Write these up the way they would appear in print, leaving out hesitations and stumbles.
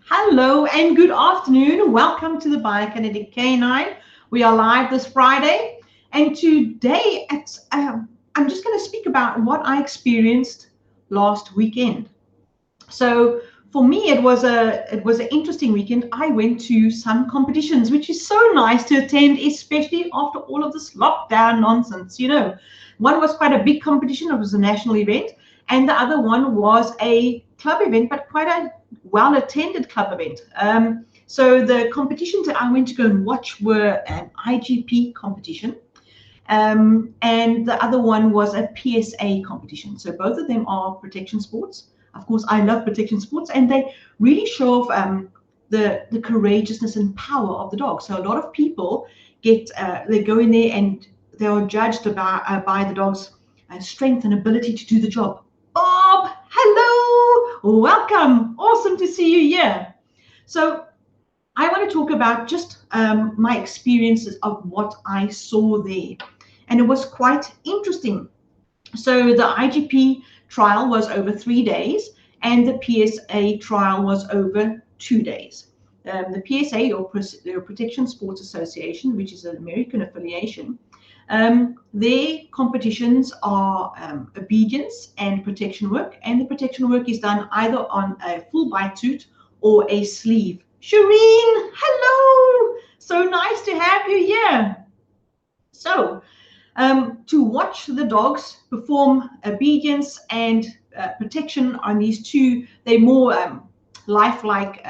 Hello and good afternoon. Welcome to the Biokinetic Canine. We are live this Friday, and today I'm just going to speak about what I experienced last weekend. So for me, it was an interesting weekend. I went to some competitions, which is so nice to attend, especially after all of this lockdown nonsense. One was quite a big competition. It was a national event, and the other one was a club event, but quite a well-attended club event. So the competitions that I went to go and watch were an IGP competition, and the other one was a PSA competition. So both of them are protection sports. Of course, I love protection sports, and they really show off the courageousness and power of the dog. So a lot of people they go in there and they are judged by the dog's strength and ability to do the job. Bob, hello, welcome. Awesome to see you here. So I want to talk about just my experiences of what I saw there. And it was quite interesting. So the IGP trial was over 3 days, and the PSA trial was over 2 days. The PSA, or Protection Sports Association, which is an American affiliation, their competitions are obedience and protection work, and the protection work is done either on a full bite suit or a sleeve. Shireen, hello! So nice to have you here. So, to watch the dogs perform obedience and protection on these two, they're more lifelike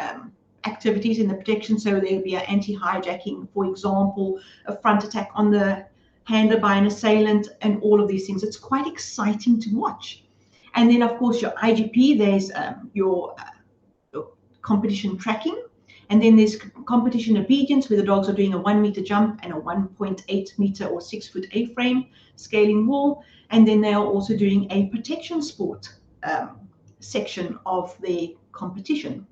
activities in the protection. So there'll be an anti-hijacking, for example, a front attack on the handler by an assailant, and all of these things. It's quite exciting to watch. And then, of course, your IGP, there's your competition tracking. And then there's competition obedience, where the dogs are doing a 1 meter jump and a 1.8 meter or 6 foot A-frame scaling wall. And then they are also doing a protection sport section of the competition.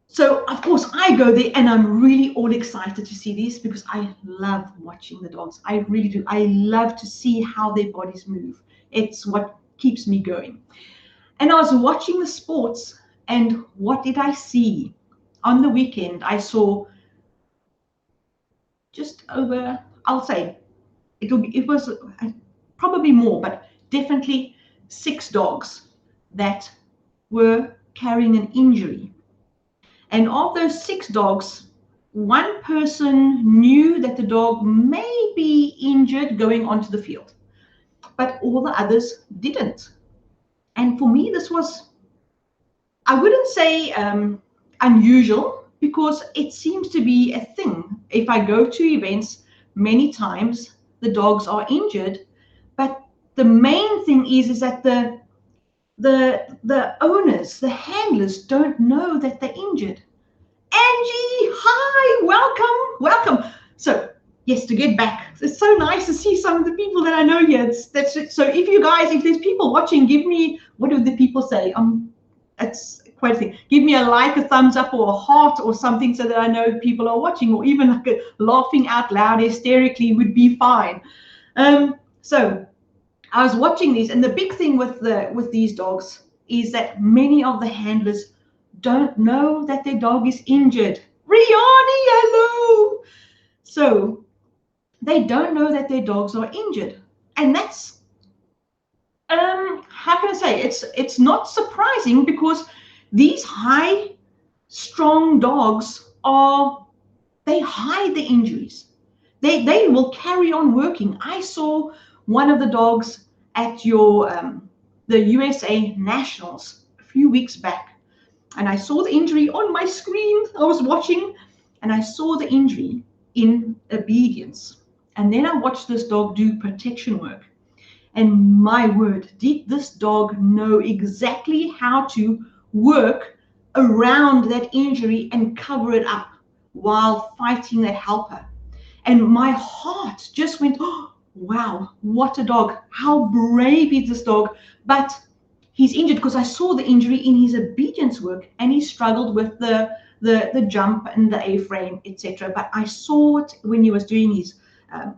So, of course, I go there and I'm really all excited to see these, because I love watching the dogs. I really do. I love to see how their bodies move. It's what keeps me going. And I was watching the sports, and what did I see? On the weekend, I saw just over, I'll say, it was probably more, but definitely 6 dogs that were carrying an injury. And of those 6 dogs, one person knew that the dog may be injured going onto the field, but all the others didn't. And for me, this was, I wouldn't say unusual, because it seems to be a thing. If I go to events, many times the dogs are injured, but the main thing is that the owners, the handlers, don't know that they're injured. Angie, hi, welcome. So yes, to get back, it's so nice to see some of the people that I know here. That's it. So if there's people watching, give me, what do the people say? It's quite a thing. Give me a like, a thumbs up, or a heart, or something, so that I know people are watching, or even like a laughing out loud hysterically would be fine. So I was watching these, and the big thing with these dogs is that many of the handlers don't know that their dog is injured. Riani, hello. So they don't know that their dogs are injured, and that's how can I say, it's not surprising, because these high, strong dogs they hide the injuries. They will carry on working. I saw one of the dogs at the USA Nationals a few weeks back, and I saw the injury on my screen. I was watching, and I saw the injury in obedience. And then I watched this dog do protection work. And my word, did this dog know exactly how to work around that injury and cover it up while fighting that helper. And my heart just went, oh, wow, what a dog. How brave is this dog? But he's injured because I saw the injury in his obedience work, and he struggled with the jump and the A-frame, etc. But I saw it when he was doing his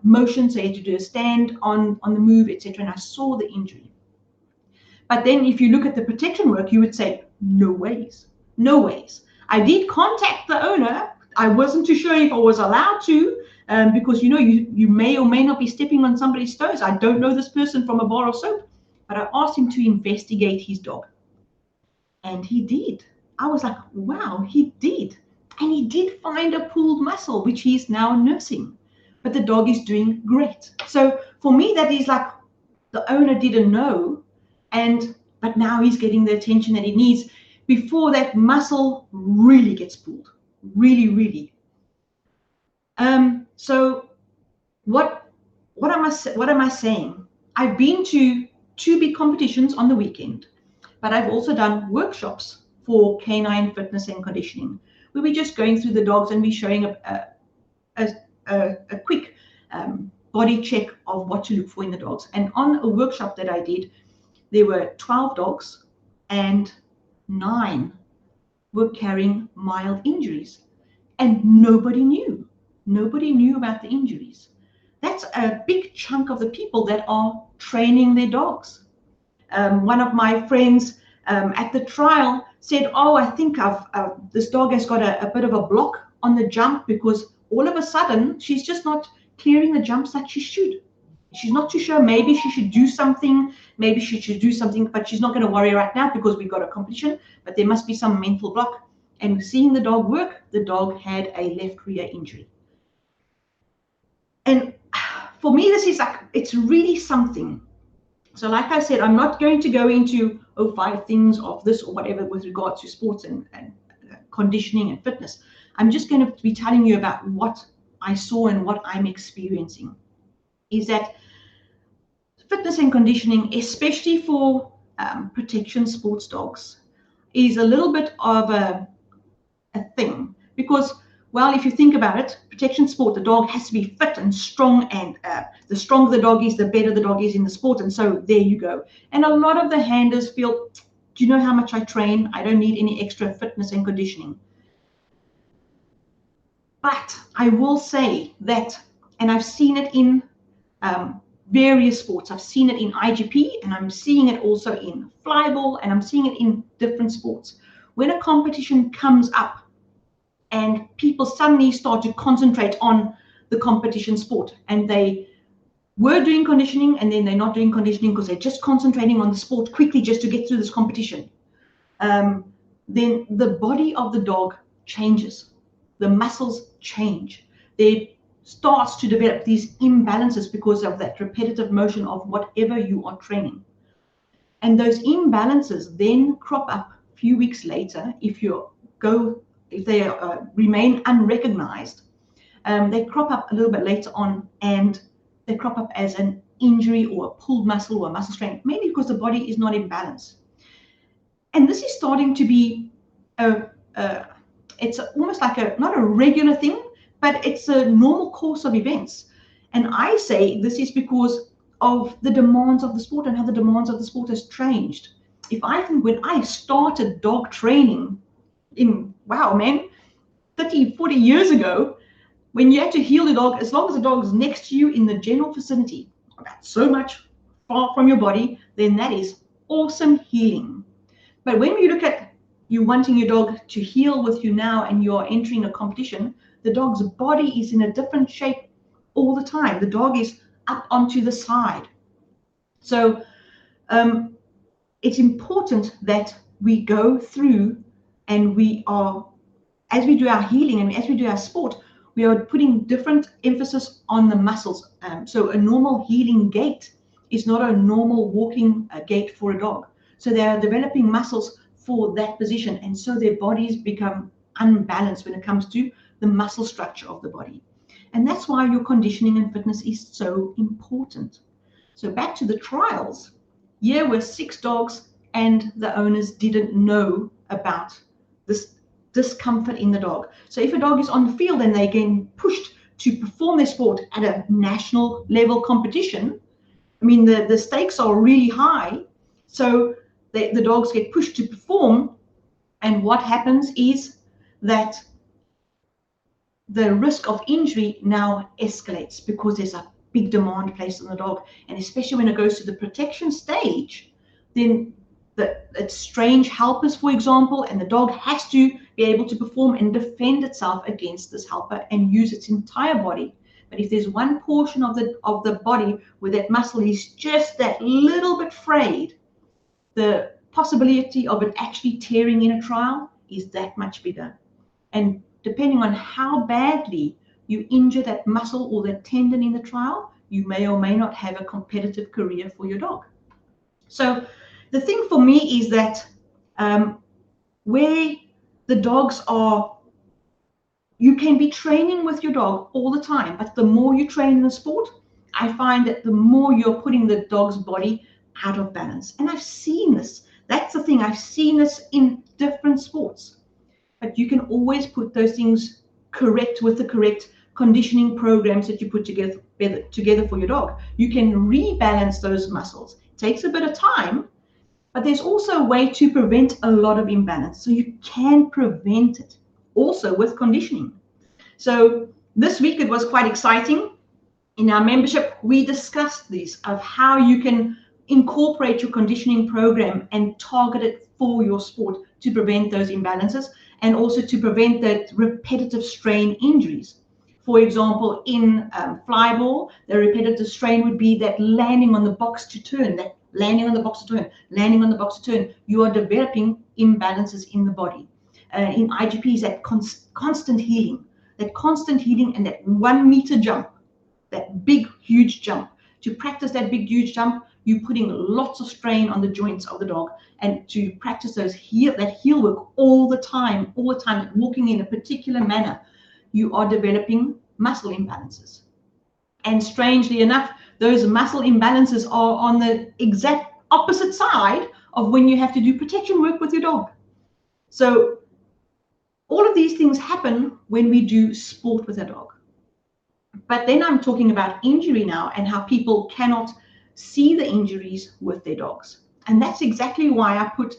motion, so he had to do a stand on the move, etc. And I saw the injury. But then if you look at the protection work, you would say, no ways, no ways. I did contact the owner. I wasn't too sure if I was allowed to, because you may or may not be stepping on somebody's toes. I don't know this person from a bar of soap, but I asked him to investigate his dog. And he did. I was like, wow, he did. And he did find a pulled muscle, which he's now nursing. But the dog is doing great. So for me, that is like the owner didn't know, but now he's getting the attention that he needs before that muscle really gets pulled. Really, really. So what am I saying? I've been to 2 big competitions on the weekend, but I've also done workshops for canine fitness and conditioning, where we're just going through the dogs and we're showing a quick body check of what to look for in the dogs. And on a workshop that I did, there were 12 dogs and 9 were carrying mild injuries, and nobody knew. Nobody knew about the injuries. That's a big chunk of the people that are training their dogs. One of my friends at the trial said, oh, I think this dog has got a bit of a block on the jump, because all of a sudden she's just not clearing the jumps like she should. She's not too sure. Maybe she should do something. Maybe she should do something, but she's not going to worry right now because we've got a competition. But there must be some mental block. And seeing the dog work, the dog had a left rear injury. And for me, this is like, it's really something. So like I said, I'm not going to go into 5 things of this or whatever with regards to sports and conditioning and fitness. I'm just going to be telling you about what I saw and what I'm experiencing. Is that fitness and conditioning, especially for protection sports dogs, is a little bit of a thing, because, well, if you think about it, protection sport, the dog has to be fit and strong, and the stronger the dog is, the better the dog is in the sport. And so there you go. And a lot of the handlers feel, do you know how much I train? I don't need any extra fitness and conditioning. But I will say that, and I've seen it in various sports. I've seen it in IGP, and I'm seeing it also in flyball, and I'm seeing it in different sports. When a competition comes up and people suddenly start to concentrate on the competition sport, and they were doing conditioning and then they're not doing conditioning because they're just concentrating on the sport quickly just to get through this competition, then the body of the dog changes. The muscles change. They starts to develop these imbalances because of that repetitive motion of whatever you are training. And those imbalances then crop up a few weeks later if they remain unrecognized. They crop up a little bit later on, and they crop up as an injury or a pulled muscle or a muscle strain, mainly because the body is not in balance. And this is starting to be it's almost like not a regular thing, but it's a normal course of events. And I say this is because of the demands of the sport and how the demands of the sport has changed. If I think when I started dog training in, 30, 40 years ago, when you had to heal the dog, as long as the dog is next to you in the general vicinity, about so much far from your body, then that is awesome healing. But when we look at you wanting your dog to heal with you now and you're entering a competition, the dog's body is in a different shape all the time. The dog is up onto the side. So it's important that we go through And we are, as we do our healing and as we do our sport, we are putting different emphasis on the muscles. So a normal healing gait is not a normal walking gait for a dog. So they are developing muscles for that position, and so their bodies become unbalanced when it comes to the muscle structure of the body. And that's why your conditioning and fitness is so important. So back to the trials. Here were 6 dogs, and the owners didn't know about this discomfort in the dog. So if a dog is on the field and they're getting pushed to perform their sport at a national level competition, I mean, the stakes are really high. So the dogs get pushed to perform, and what happens is that the risk of injury now escalates because there's a big demand placed on the dog. And especially when it goes to the protection stage, then it's strange helpers, for example, and the dog has to be able to perform and defend itself against this helper and use its entire body. But if there's one portion of the body where that muscle is just that little bit frayed, the possibility of it actually tearing in a trial is that much bigger. And depending on how badly you injure that muscle or that tendon in the trial, you may or may not have a competitive career for your dog. So the thing for me is that where the dogs are, you can be training with your dog all the time, but the more you train in the sport, I find that the more you're putting the dog's body out of balance. And I've seen this. That's the thing. I've seen this in different sports. But you can always put those things correct with the correct conditioning programs that you put together for your dog. You can rebalance those muscles. It takes a bit of time, but there's also a way to prevent a lot of imbalance. So you can prevent it also with conditioning. So this week it was quite exciting. In our membership, we discussed this of how you can incorporate your conditioning program and target it for your sport to prevent those imbalances and also to prevent that repetitive strain injuries. For example, in flyball, the repetitive strain would be that landing on the box to turn, that landing on the box to turn, landing on the box to turn. You are developing imbalances in the body. In IGPs, that constant healing and that 1 meter jump, that big, huge jump. To practice that big, huge jump, you're putting lots of strain on the joints of the dog. And to practice that heel work all the time, walking in a particular manner, you are developing muscle imbalances. And strangely enough, those muscle imbalances are on the exact opposite side of when you have to do protection work with your dog. So all of these things happen when we do sport with a dog. But then I'm talking about injury now and how people cannot see the injuries with their dogs. And that's exactly why I put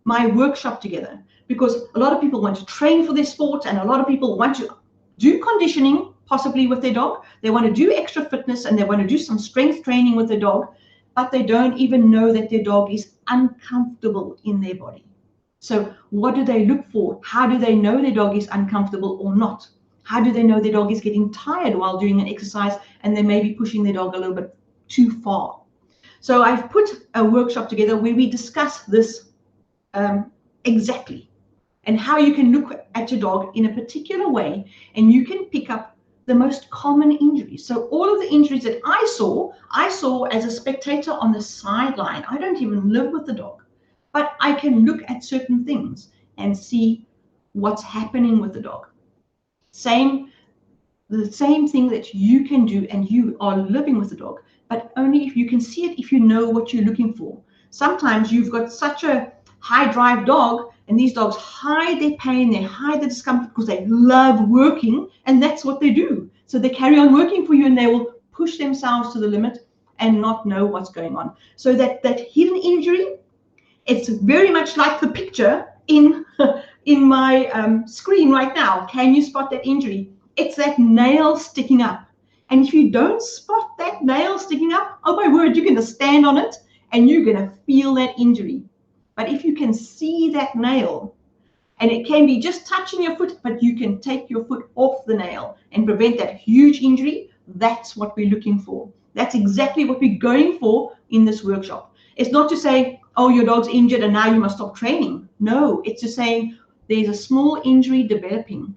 my workshop together, because a lot of people want to train for their sport and a lot of people want to do conditioning, possibly with their dog. They want to do extra fitness and they want to do some strength training with their dog, but they don't even know that their dog is uncomfortable in their body. So what do they look for? How do they know their dog is uncomfortable or not? How do they know their dog is getting tired while doing an exercise and they may be pushing their dog a little bit too far? So I've put a workshop together where we discuss this exactly, and how you can look at your dog in a particular way and you can pick up the most common injuries. So all of the injuries that I saw as a spectator on the sideline. I don't even live with the dog, but I can look at certain things and see what's happening with the dog. The same thing that you can do, and you are living with the dog, but only if you can see it, if you know what you're looking for. Sometimes you've got such a high drive dog, and these dogs hide their pain, they hide the discomfort because they love working, and that's what they do. So they carry on working for you and they will push themselves to the limit and not know what's going on. So that hidden injury, it's very much like the picture in my screen right now. Can you spot that injury? It's that nail sticking up. And if you don't spot that nail sticking up, oh my word, you're going to stand on it and you're going to feel that injury. But if you can see that nail, and it can be just touching your foot, but you can take your foot off the nail and prevent that huge injury, that's what we're looking for. That's exactly what we're going for in this workshop. It's not to say, oh, your dog's injured and now you must stop training. No, it's just saying, there's a small injury developing,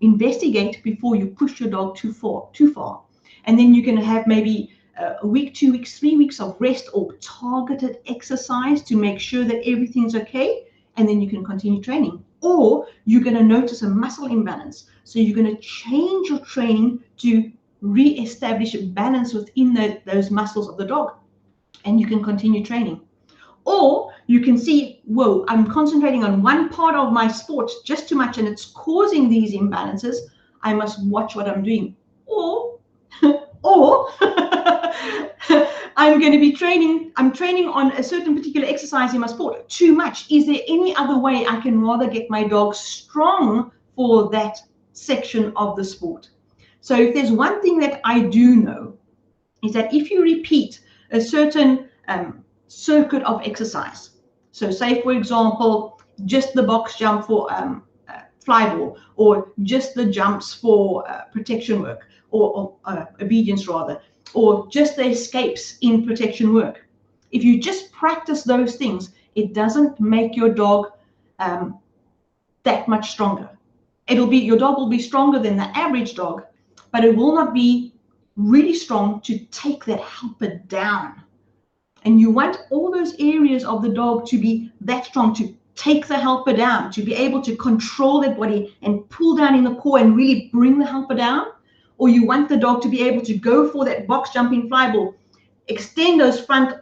investigate before you push your dog too far. And then you can have maybe a week, 2 weeks, 3 weeks of rest or targeted exercise to make sure that everything's okay. And then you can continue training. Or you're going to notice a muscle imbalance. So you're going to change your training to re-establish balance within those muscles of the dog. And you can continue training. Or you can see, whoa, I'm concentrating on one part of my sport just too much and it's causing these imbalances. I must watch what I'm doing. Or I'm going to be I'm training on a certain particular exercise in my sport too much. Is there any other way I can rather get my dog strong for that section of the sport? So if there's one thing that I do know is that if you repeat a certain circuit of exercise, so say for example, just the box jump for fly ball, or just the jumps for protection work, or obedience rather, or just the escapes in protection work. If you just practice those things, it doesn't make your dog that much stronger. Your dog will be stronger than the average dog, but it will not be really strong to take that helper down. And you want all those areas of the dog to be that strong, to take the helper down, to be able to control their body and pull down in the core and really bring the helper down. Or you want the dog to be able to go for that box jumping fly ball, extend those front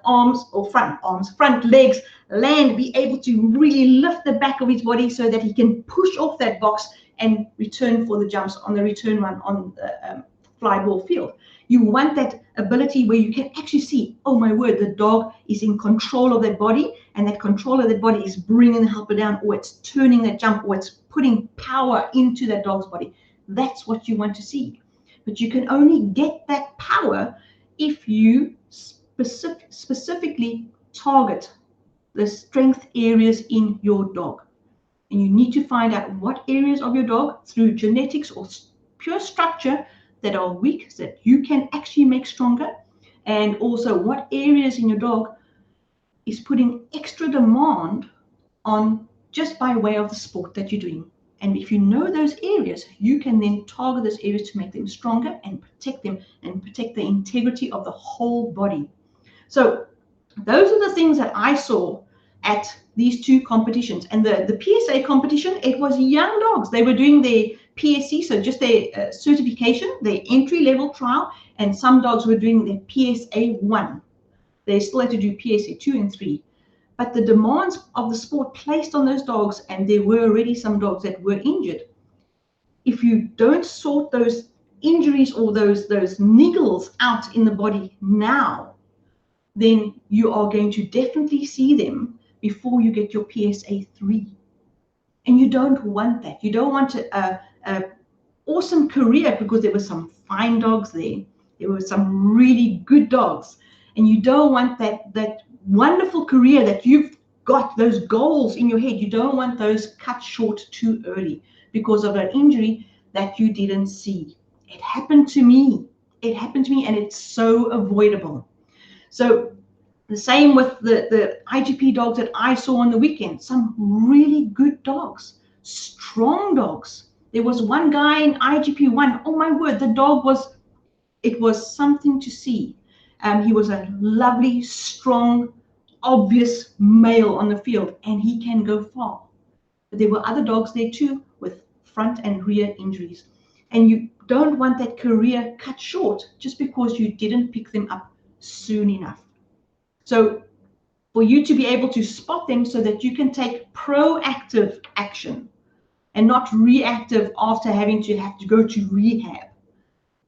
legs, land, be able to really lift the back of his body so that he can push off that box and return for the jumps on the return run on the fly ball field. You want that ability where you can actually see, oh my word, the dog is in control of that body, and that control of that body is bringing the helper down, or it's turning that jump, or it's putting power into that dog's body. That's what you want to see. But you can only get that power if you specifically target the strength areas in your dog. And you need to find out what areas of your dog through genetics or pure structure that are weak, so that you can actually make stronger, and also what areas in your dog is putting extra demand on just by way of the sport that you're doing. And if you know those areas, you can then target those areas to make them stronger and protect them and protect the integrity of the whole body. So those are the things that I saw at these two competitions. And the PSA competition, it was young dogs. They were doing their PSC, so just their certification, their entry-level trial, and some dogs were doing their PSA 1. They still had to do PSA 2 and 3. But the demands of the sport placed on those dogs, and there were already some dogs that were injured. If you don't sort those injuries or those niggles out in the body now, then you are going to definitely see them before you get your PSA 3. And you don't want that. You don't want an awesome career because there were some fine dogs there. There were some really good dogs. And you don't want that wonderful career that you've got, those goals in your head. You don't want those cut short too early because of an injury that you didn't see. It happened to me. It happened to me, and it's so avoidable. So the same with the IGP dogs that I saw on the weekend. Some really good dogs, strong dogs. There was one guy in IGP 1. Oh my word, the dog it was something to see. He was a lovely, strong, obvious male on the field, and he can go far. But there were other dogs there too with front and rear injuries. And you don't want that career cut short just because you didn't pick them up soon enough. So for you to be able to spot them so that you can take proactive action and not reactive after having to go to rehab.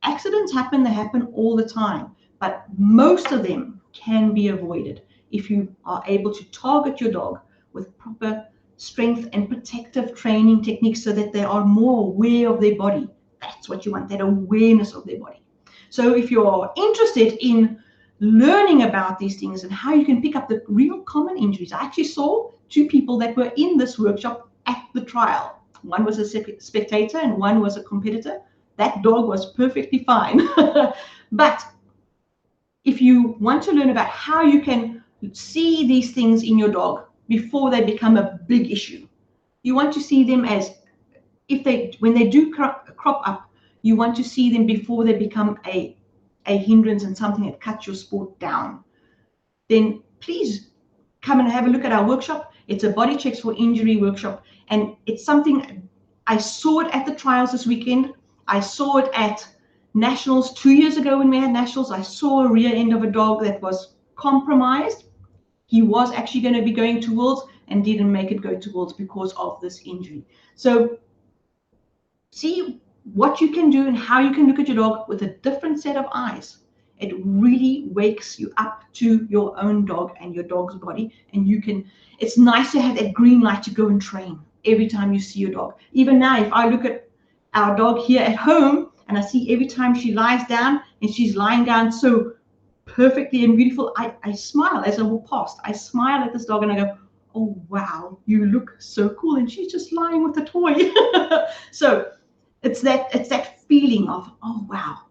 Accidents happen, they happen all the time, but most of them can be avoided if you are able to target your dog with proper strength and protective training techniques so that they are more aware of their body. That's what you want, that awareness of their body. So if you're interested in learning about these things and how you can pick up the real common injuries, I actually saw two people that were in this workshop at the trial. One was a spectator and one was a competitor. That dog was perfectly fine. But if you want to learn about how you can see these things in your dog before they become a big issue, You want to see them as, when they do crop up, you want to see them before they become a hindrance and something that cuts your sport down. Then please come and have a look at our workshop. It's a Body Checks for Injury workshop, and it's something, I saw it at the trials this weekend. I saw it at nationals 2 years ago when we had nationals. I saw a rear end of a dog that was compromised. He was actually going to be going to Worlds and didn't make it go to Worlds because of this injury. So see what you can do and how you can look at your dog with a different set of eyes. It really wakes you up to your own dog and your dog's body, and it's nice to have that green light to go and train every time you see your dog. Even now, if I look at our dog here at home and I see every time she lies down, and she's lying down so perfectly and beautiful, I smile as I walk past. I smile at this dog and I go, oh wow, you look so cool, and she's just lying with a toy. So it's that feeling of, oh wow.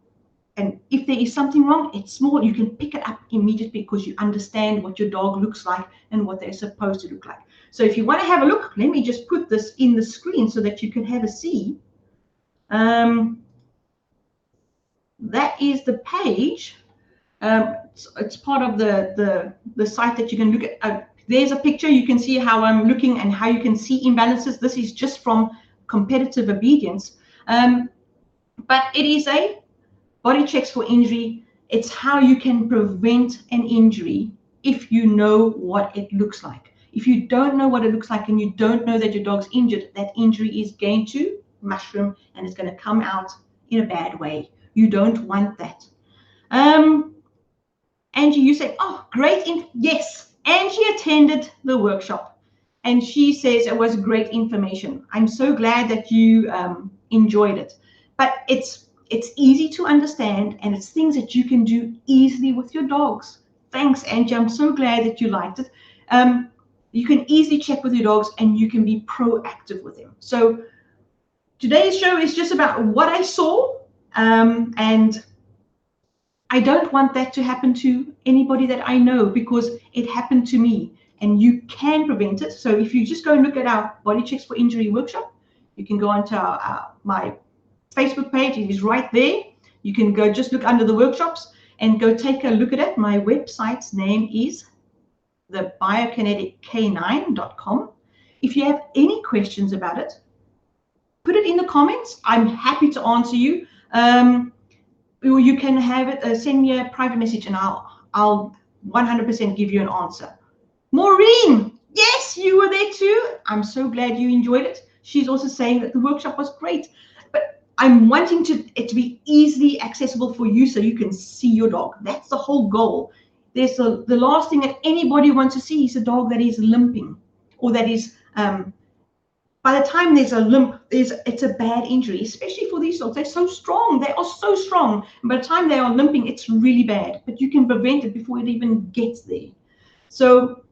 And if there is something wrong, it's small. You can pick it up immediately because you understand what your dog looks like and what they're supposed to look like. So if you want to have a look, let me just put this in the screen so that you can have a see. That is the page. It's part of the site that you can look at. There's a picture. You can see how I'm looking and how you can see imbalances. This is just from competitive obedience. But it is a Body Checks for Injury. It's how you can prevent an injury if you know what it looks like. If you don't know what it looks like and you don't know that your dog's injured, that injury is going to mushroom and it's going to come out in a bad way. You don't want that. Angie, you said, oh, great. Yes, Angie attended the workshop and she says it was great information. I'm so glad that you enjoyed it. But it's easy to understand, and it's things that you can do easily with your dogs. Thanks, Angie. I'm so glad that you liked it. You can easily check with your dogs and you can be proactive with them. So today's show is just about what I saw, and I don't want that to happen to anybody that I know because it happened to me, and you can prevent it. So if you just go and look at our Body Checks for Injury workshop, you can go onto my Facebook page. It is right there. You can go just look under the workshops and go take a look at it. My website's name is thebiokinetick9.com. If you have any questions about it, put it in the comments. I'm happy to answer you. Or you can have it, send me a private message and I'll 100% give you an answer. Maureen, yes, you were there too. I'm so glad you enjoyed it. She's also saying that the workshop was great. I'm wanting it to be easily accessible for you so you can see your dog. That's the whole goal. There's the last thing that anybody wants to see is a dog that is limping, or that is, by the time there's a limp, it's a bad injury, especially for these dogs. They're so strong. They are so strong. And by the time they are limping, it's really bad. But you can prevent it before it even gets there. So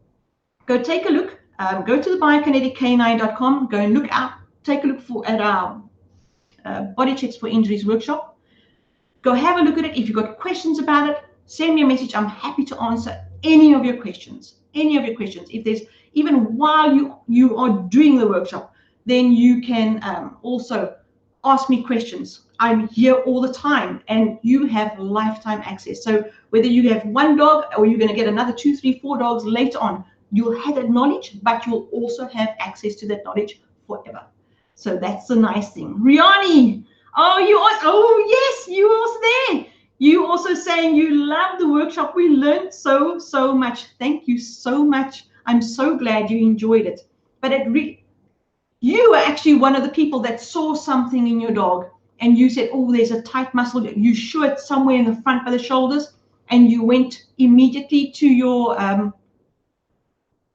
go take a look. Go to the biokinetick9.com. Go and look out. Take a look at our Body Checks for Injuries workshop. Go have a look at it. If you've got questions about it, send me a message. I'm happy to answer any of your questions. If there's, even while you are doing the workshop, then you can also ask me questions. I'm here all the time and you have lifetime access. So whether you have one dog or you're going to get another 2, 3, 4 dogs later on, you'll have that knowledge, but you'll also have access to that knowledge forever. So that's the nice thing. Riani, yes, you were also there. You also saying you love the workshop. We learned so much. Thank you so much. I'm so glad you enjoyed it. But you were actually one of the people that saw something in your dog and you said, oh, there's a tight muscle. You saw it somewhere in the front by the shoulders, and you went immediately to your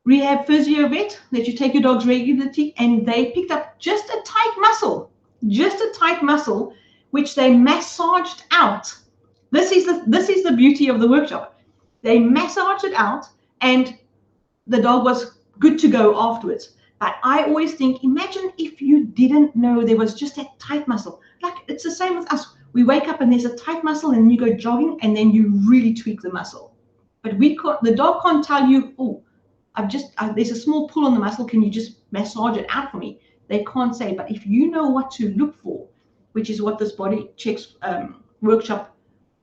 rehab physio vet that you take your dogs regularly, and they picked up just a tight muscle, which they massaged out. This is the beauty of the workshop. They massaged it out and the dog was good to go afterwards. But I always think, imagine if you didn't know there was just that tight muscle. Like, it's the same with us. We wake up and there's a tight muscle and you go jogging and then you really tweak the muscle. But the dog can't tell you, oh, there's a small pull on the muscle. Can you just massage it out for me? They can't say, but if you know what to look for, which is what this body checks workshop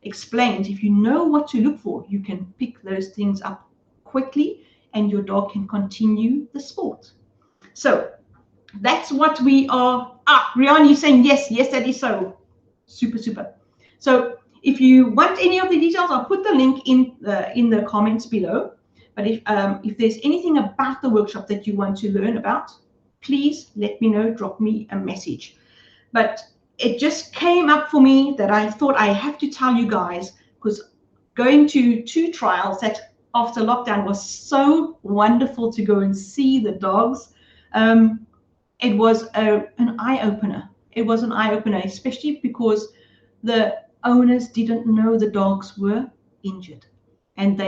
explains, if you know what to look for, you can pick those things up quickly and your dog can continue the sport. So that's what we are. Rihanna, you're saying yes, that is so. Super. So if you want any of the details, I'll put the link in the comments below. But if there's anything about the workshop that you want to learn about, please let me know, drop me a message. But it just came up for me that I thought I have to tell you guys, because going to 2 trials that after lockdown was so wonderful to go and see the dogs. It was an eye-opener. It was an eye-opener, especially because the owners didn't know the dogs were injured. And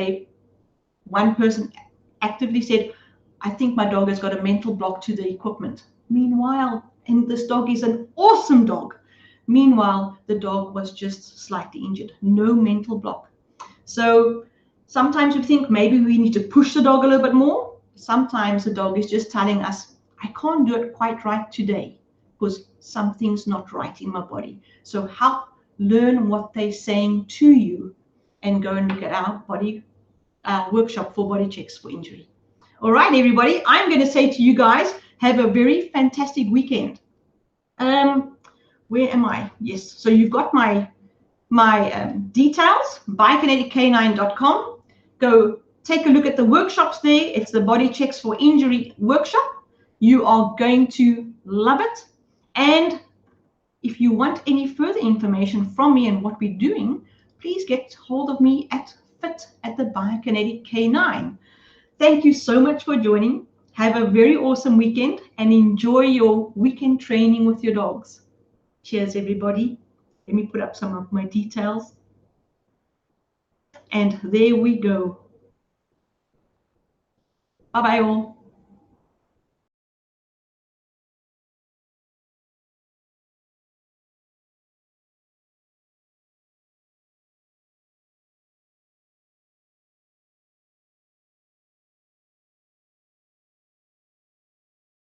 one person actively said, I think my dog has got a mental block to the equipment. Meanwhile, and this dog is an awesome dog. Meanwhile, the dog was just slightly injured, no mental block. So sometimes we think maybe we need to push the dog a little bit more. Sometimes the dog is just telling us, I can't do it quite right today because something's not right in my body. So help learn what they're saying to you and go and look at our body workshop for body checks for injury. All right, everybody, I'm going to say to you guys, have a very fantastic weekend. Where am I? Yes, so you've got my details, biokinetick9.com. Go take a look at the workshops there. It's the body checks for injury workshop. You are going to love it. And if you want any further information from me and what we're doing, please get hold of me at fit@thebiokinetick9. Thank you so much for joining. Have a very awesome weekend and enjoy your weekend training with your dogs. Cheers, everybody. Let me put up some of my details. And there we go. Bye-bye all.